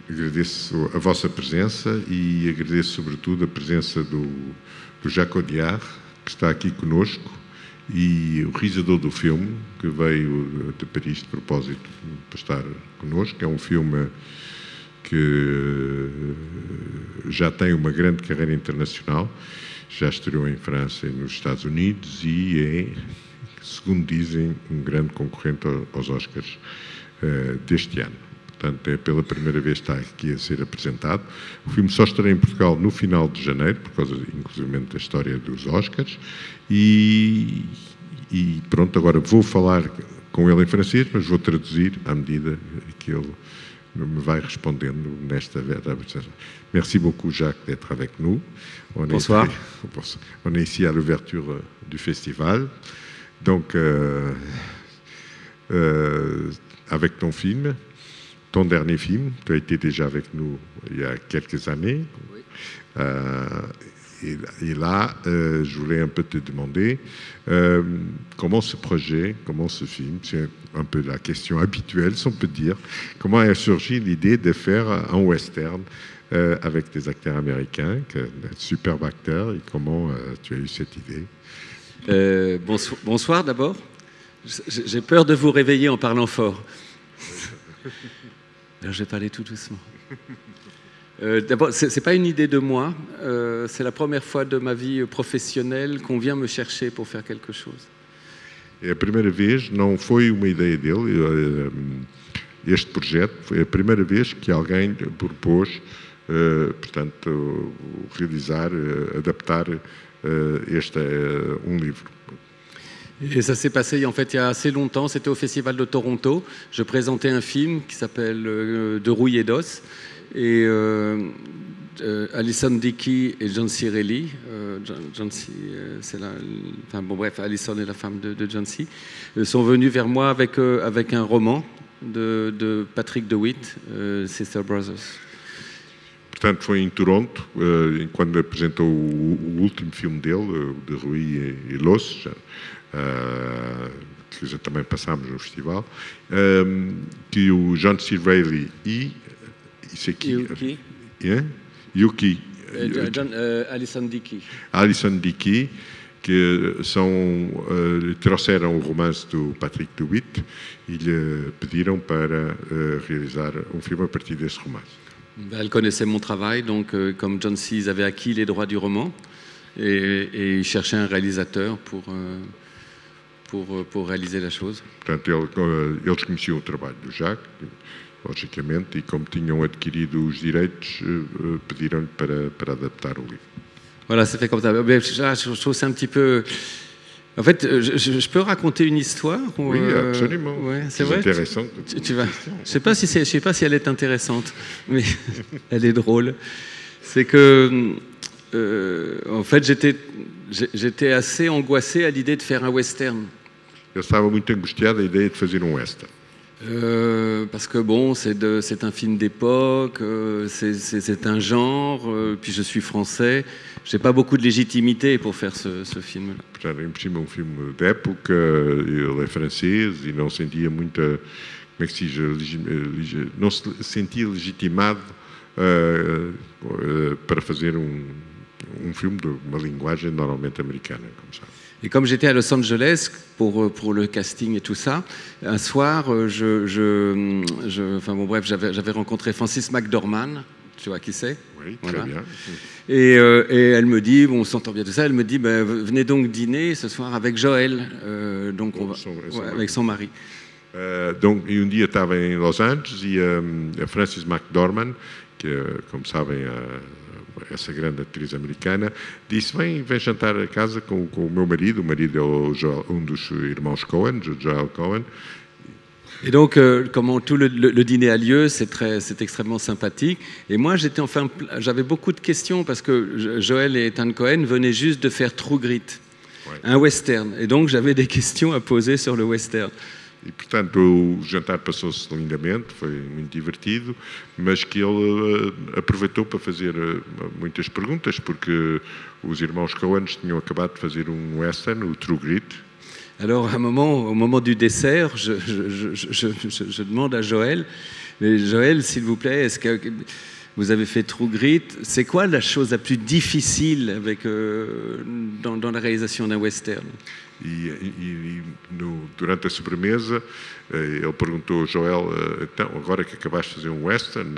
agradeço a vossa presença e agradeço sobretudo a presença do Jacques Audiard, que está aqui conosco, e o realizador do filme, que veio de Paris de propósito para estar conosco. É um filme que já tem uma grande carreira internacional, já estreou em França e nos Estados Unidos e é, segundo dizem, um grande concorrente aos Oscars deste ano. Portanto, é pela primeira vez que está aqui a ser apresentado. O filme só estará em Portugal no final de janeiro, por causa, inclusive, da história dos Oscars. E pronto, agora vou falar com ele em francês, mas vou traduzir à medida que ele me vai respondendo nesta apresentação. Merci beaucoup, Jacques, d'être avec nous. Bonsoir. On est ici à l'ouverture du festival. Donc, avec ton film, ton dernier film, tu as été déjà avec nous il y a quelques années. Oui. Et là, je voulais un peu te demander comment ce projet, comment ce film, c'est un peu la question habituelle, si on peut dire, comment a surgi l'idée de faire un western avec des acteurs américains, de superbes acteurs, et comment tu as eu cette idée? Bonsoir d'abord. J'ai peur de vous réveiller en parlant fort. Alors, je vais parler tout doucement. D'abord, ce n'est pas une idée de moi. C'est la première fois de ma vie professionnelle qu'on vient me chercher pour faire quelque chose. É a primeira vez, não foi uma ideia dele, este projeto, foi a primeira vez que alguém propôs, portanto, realizar, adaptar um livro. Et ça s'est passé en fait il y a assez longtemps, c'était au Festival de Toronto. Je présentais un film qui s'appelle De rouille et d'os. Et Alison Dickey et John C. Reilly, John C. c'est enfin bon bref, Alison est la femme de John C. Sont venus vers moi avec un roman de Patrick DeWitt, Sister Brothers. Portanto, foi em Toronto, quando apresentou o último filme dele, De Rouille et l'os, que já também passámos no festival, que o John C. Reilly e Yuki. Alison Dickey. Alison Dickey, que trouxeram o romance do Patrick DeWitt e lhe pediram para realizar um filme a partir desse romance. Elle connaissait mon travail, donc comme John C. Ils avaient acquis les droits du roman et ils cherchaient un réalisateur pour réaliser la chose. Portanto, eles conheciam o trabalho do Jacques, logicamente, e como tinham adquirido os direitos, pediram-lhe para adaptar o livro. Voilà, c'est fait comme ça. Je trouve c'est un petit peu... En fait, je peux raconter une histoire Oui, absolument. Ouais, c'est vrai. Intéressant. Tu vas. Je sais pas si elle est intéressante, mais elle est drôle. C'est que, en fait, j'étais assez angoissé à l'idée de faire un western. Eu estava muito angustiado à ideia de fazer um western. Parce que bon, c'est un film d'époque, c'est un genre, puis je suis français, j'ai pas beaucoup de légitimité pour faire ce film-là. Portanto, em cima um filme de época, ele é francês e não sentia muita, como é que se diz, não se sentia legitimado para fazer um filme de uma linguagem normalmente americana, como sabe. Et comme j'étais à Los Angeles pour le casting et tout ça, un soir, enfin bon bref, j'avais rencontré Frances McDormand, tu vois qui c'est? Oui, voilà. Très bien. Et elle me dit, bon, on s'entend bien tout ça, elle me dit, venez donc dîner ce soir avec Joël, donc avec son mari. Donc, e dia estava em Los Angeles e a Frances McDormand, que, como sabem, essa grande atriz americana, disse, vem jantar a casa com o meu marido. O marido é um dos irmãos Coen, Joel Coen. Et donc, comment tout le dîner a lieu, c'est extrêmement sympathique. Et moi, j'avais beaucoup de questions parce que Joel et Ethan Coen venaient juste de faire True Grit, ouais, un western. Et donc, j'avais des questions à poser sur le western. E, portanto, o jantar passou-se lindamente, foi muito divertido, mas que ele aproveitou para fazer muitas perguntas, porque os irmãos Coens tinham acabado de fazer um western, o True Grit. Alors, au moment du dessert, je demande à Joël, Mais Joël, s'il vous plaît, est-ce que vous avez fait True Grit? C'est quoi la chose la plus difficile dans la réalisation d'un western? Durante a sobremesa, ele perguntou ao Joel, então, agora que acabaste de fazer um western,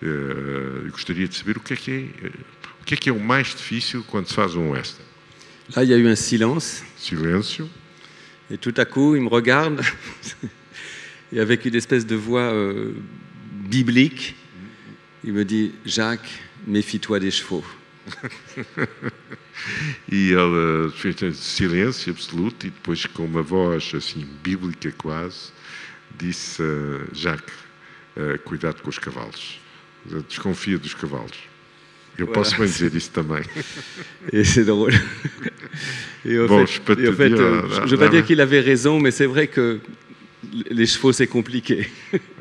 eu gostaria de saber o que é o mais difícil quando se faz um western. Là, il y a eu un silence. Silêncio. Et tout à coup, il me regarde, et avec une espèce de voix biblique, il me dit « Jacques, méfie-toi des chevaux ». E ele fez silêncio absoluto e depois, com uma voz assim bíblica quase, disse: Jacques, cuidado com os cavalos, desconfia dos cavalos. Eu posso bem dizer isso também. Et c'est drôle. Et en Bon, fait, je ne veux pas dire qu'il avait raison, mais c'est vrai que les chevaux, c'est compliqué.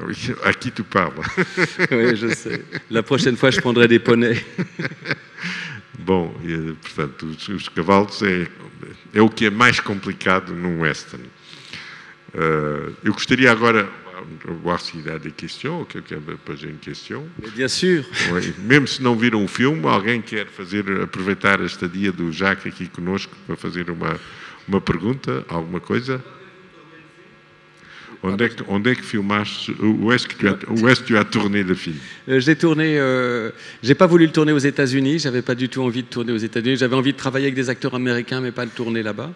Oui, à qui tu parles? Oui, je sais. La prochaine fois, je prendrai des poneys. Bom, portanto, os cavalos é o que é mais complicado num western. Eu gostaria agora, voir s'il y a des questions, ou quelqu'un veut poser une question. Mais bien sûr. Oui, mesmo se não viram o filme, alguém quer aproveitar a estadia do Jacques aqui conosco para fazer uma pergunta, alguma coisa? Onde é que filmaste? Où est-ce que tu as tourné le film? J'ai pas voulu le tourner aux États-Unis. J'avais pas du tout envie de tourner aux États-Unis. J'avais envie de travailler avec des acteurs américains, mais pas de tourner là-bas.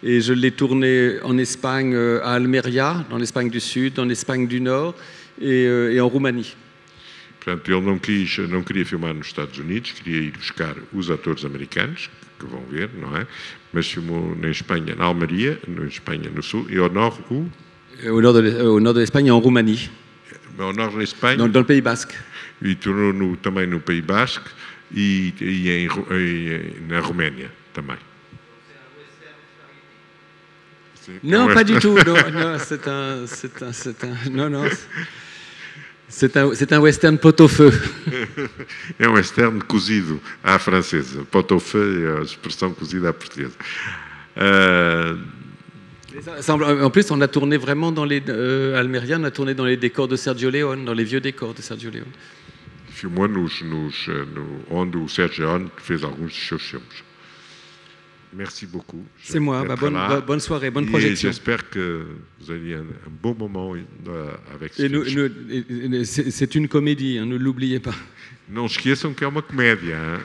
Et je l'ai tourné en Espagne, à Almeria, dans l'Espagne du Sud, en Espagne du Nord et en Roumanie. Portanto, ele não queria filmar nos Estados Unidos, queria ir buscar os atores americanos, que vão ver, não é? Mas filmou na Espanha, na Almeria, na Espanha no Sul, e ao Norte, Au nord de l'Espagne et en Roumanie. Au nord de l'Espagne. Dans le Pays Basque. E tournou também no Pays Basque e na Roménia também. Non, pas du tout. Non, c'est un western pot-au-feu. É um western cozido à francesa. Pot-au-feu é a expressão cozida à portuguesa. En plus, on a tourné vraiment dans les Almeria, on a tourné dans les décors de Sergio Leone, dans les vieux décors de Sergio Leone. Filmou onde o Sergio Leone fez alguns dos seus filmes. Merci beaucoup. C'est moi. Bonne soirée, bonne projection. J'espère que vous avez un bon moment avec ce film. C'est une comédie, hein, ne l'oubliez pas. Não esqueçam que é uma comédia. Hein?